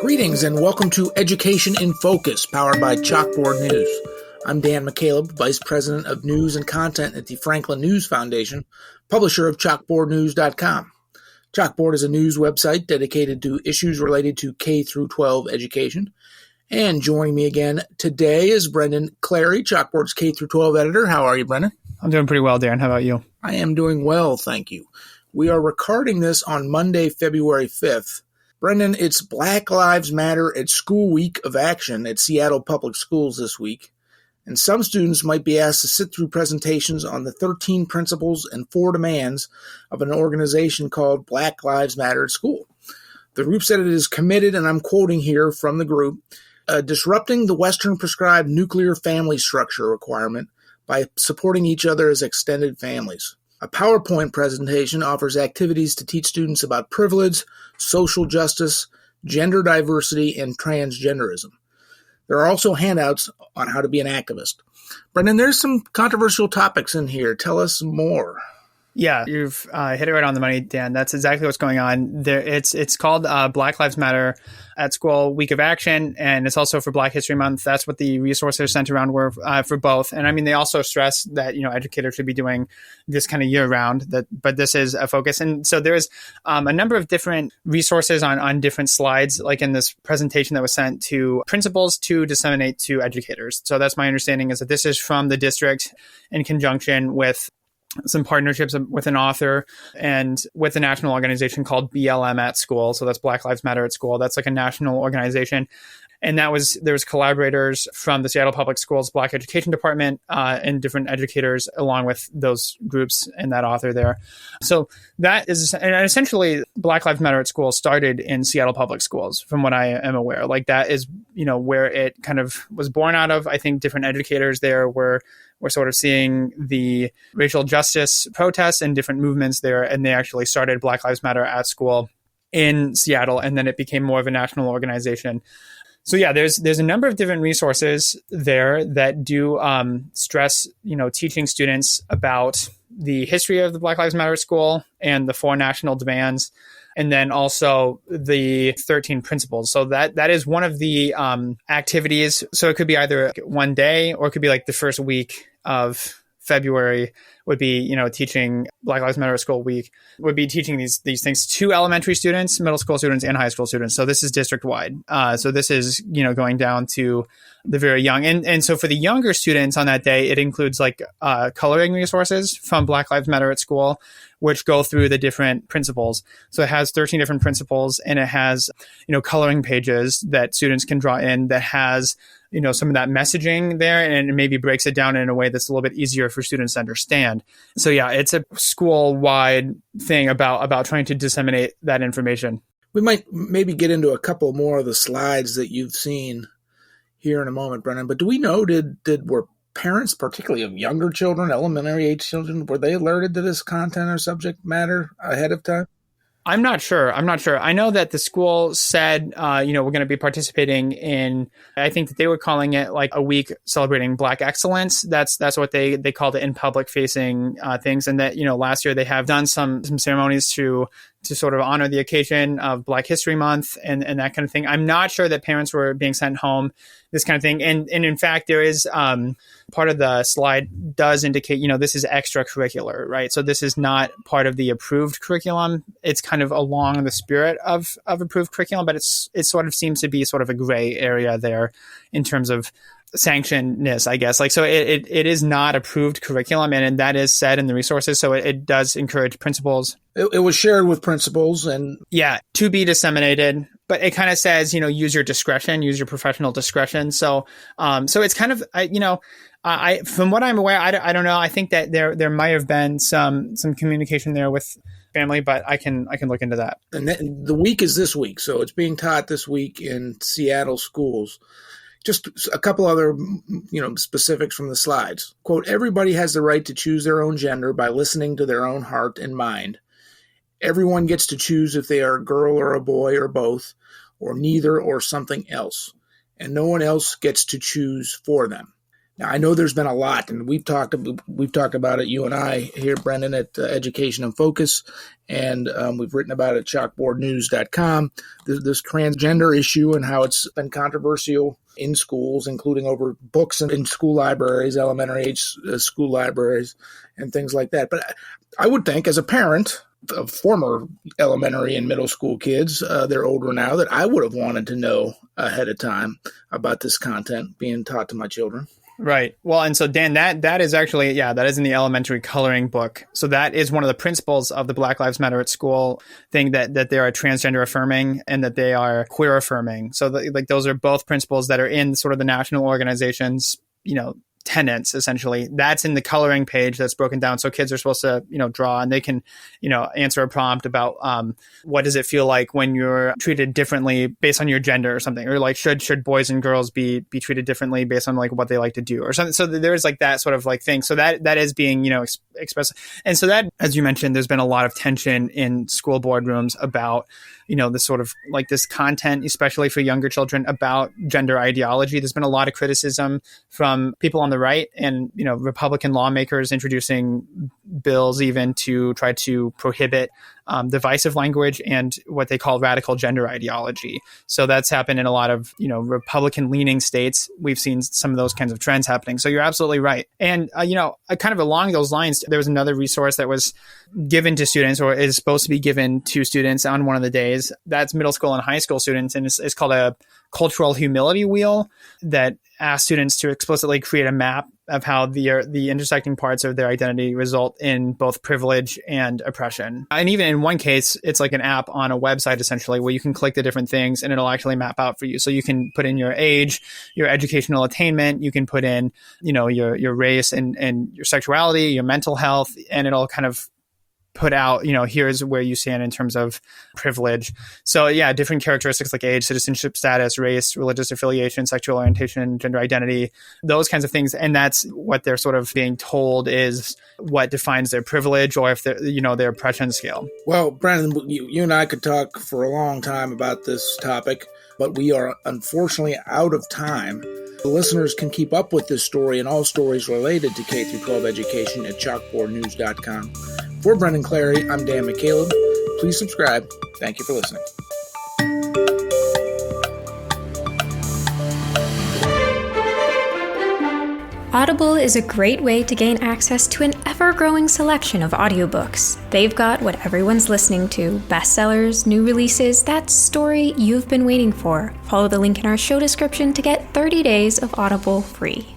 Greetings and welcome to Education in Focus, powered by Chalkboard News. I'm Dan McCaleb, Vice President of News and Content at the Franklin News Foundation, publisher of chalkboardnews.com. Chalkboard is a news website dedicated to issues related to K-12 education. And joining me again today is Brendan Clary, Chalkboard's K-12 editor. How are you, Brendan? I'm doing pretty well, Dan. How about you? I am doing well, thank you. We are recording this on Monday, February 5th. Brendan, it's Black Lives Matter at School Week of Action at Seattle Public Schools this week, and some students might be asked to sit through presentations on the 13 principles and 4 demands of an organization called Black Lives Matter at School. The group said it is committed, and I'm quoting here from the group, disrupting the Western prescribed nuclear family structure requirement by supporting each other as extended families. A PowerPoint presentation offers activities to teach students about privilege, social justice, gender diversity, and transgenderism. There are also handouts on how to be an activist. Brendan, there's some controversial topics in here. Tell us more. Yeah, you've hit it right on the money, Dan. That's exactly what's going on. It's called Black Lives Matter at School Week of Action, and it's also for Black History Month. That's what the resources sent around were for both. And I mean, they also stress that educators should be doing this kind of year round. But this is a focus, and so there's a number of different resources on different slides, like in this presentation that was sent to principals to disseminate to educators. So that's my understanding, is that this is from the district in conjunction with some partnerships with an author and with a national organization called BLM at School. So that's Black Lives Matter at School. That's like a national organization. And there was collaborators from the Seattle Public Schools Black Education Department and different educators along with those groups and that author there. So that is, and essentially Black Lives Matter at School started in Seattle Public Schools, from what I am aware. Like that is, where it kind of was born out of. I think different educators there were sort of seeing the racial justice protests and different movements there, and they actually started Black Lives Matter at School in Seattle, and then it became more of a national organization. So yeah, there's a number of different resources there that do stress, teaching students about the history of the Black Lives Matter at School and the 4 national demands, and then also the 13 principles. So that is one of the activities. So it could be either one day, or it could be like the first week of February would be, teaching Black Lives Matter at School Week, would be teaching these things to elementary students, middle school students, and high school students. So this is district wide. So this is, going down to the very young. And so for the younger students on that day, it includes like coloring resources from Black Lives Matter at School, which go through the different principles. So it has 13 different principles, and it has, coloring pages that students can draw in that has, some of that messaging there, and it maybe breaks it down in a way that's a little bit easier for students to understand. So yeah, it's a school-wide thing about trying to disseminate that information. We might maybe get into a couple more of the slides that you've seen here in a moment, Brendan, but do we know, were parents, particularly of younger children, elementary age children, were they alerted to this content or subject matter ahead of time? I'm not sure. I know that the school said, we're going to be participating in, I think that they were calling it like a week celebrating Black excellence. That's what they called it in public facing things. And that, last year they have done some ceremonies to sort of honor the occasion of Black History Month and that kind of thing. I'm not sure that parents were being sent home, this kind of thing. And in fact, there is part of the slide does indicate, this is extra-curricular, right? So this is not part of the approved curriculum. It's kind of along the spirit of approved curriculum, but it sort of seems to be sort of a gray area there in terms of sanctionedness, I guess. Like, so it is not approved curriculum, and that is said in the resources. So it does encourage principals. It was shared with principals and to be disseminated, but it kind of says, use your discretion, use your professional discretion. So it's kind of, I from what I'm aware, I don't know. I think that there might have been some communication there with family, but I can look into that. And the week is this week, so it's being taught this week in Seattle schools. Just a couple other, specifics from the slides. Quote, everybody has the right to choose their own gender by listening to their own heart and mind. Everyone gets to choose if they are a girl or a boy or both, or neither or something else. And no one else gets to choose for them. Now, I know there's been a lot, and we've talked about it, you and I here, Brendan, at Education in Focus, and we've written about it at chalkboardnews.com, this transgender issue and how it's been controversial in schools, including over books in school libraries, elementary age school libraries, and things like that. But I would think, as a parent of former elementary and middle school kids, they're older now, that I would have wanted to know ahead of time about this content being taught to my children. Right. Well, and so Dan, that is actually, that is in the elementary coloring book. So that is one of the principles of the Black Lives Matter at School thing, that they are transgender affirming and that they are queer affirming. So those are both principles that are in sort of the national organization's, tenets, essentially. That's in the coloring page that's broken down. So kids are supposed to, draw, and they can, answer a prompt about what does it feel like when you're treated differently based on your gender or something, or like should boys and girls be treated differently based on like what they like to do or something. So there's like that sort of like thing. So that is being, expressed. And so that, as you mentioned, there's been a lot of tension in school boardrooms about, this sort of like this content, especially for younger children, about gender ideology. There's been a lot of criticism from people on the right and, Republican lawmakers introducing bills even to try to prohibit divisive language and what they call radical gender ideology. So that's happened in a lot of, Republican leaning states. We've seen some of those kinds of trends happening. So you're absolutely right. And, kind of along those lines, there was another resource that was given to students, or is supposed to be given to students on one of the days. That's middle school and high school students. And it's called a cultural humility wheel that asks students to explicitly create a map of how the intersecting parts of their identity result in both privilege and oppression. And even in one case, it's like an app on a website, essentially, where you can click the different things and it'll actually map out for you. So you can put in your age, your educational attainment, you can put in, your race and your sexuality, your mental health, and it'll kind of put out, here's where you stand in terms of privilege. So different characteristics like age, citizenship status, race, religious affiliation, sexual orientation, gender identity, those kinds of things. And that's what they're sort of being told is what defines their privilege, or if they're, their oppression scale. Well, Brandon, you and I could talk for a long time about this topic, but we are unfortunately out of time. The listeners can keep up with this story and all stories related to K-12 education at chalkboardnews.com. For Brendan Clary, I'm Dan McCaleb. Please subscribe. Thank you for listening. Audible is a great way to gain access to an ever-growing selection of audiobooks. They've got what everyone's listening to: bestsellers, new releases, that story you've been waiting for. Follow the link in our show description to get 30 days of Audible free.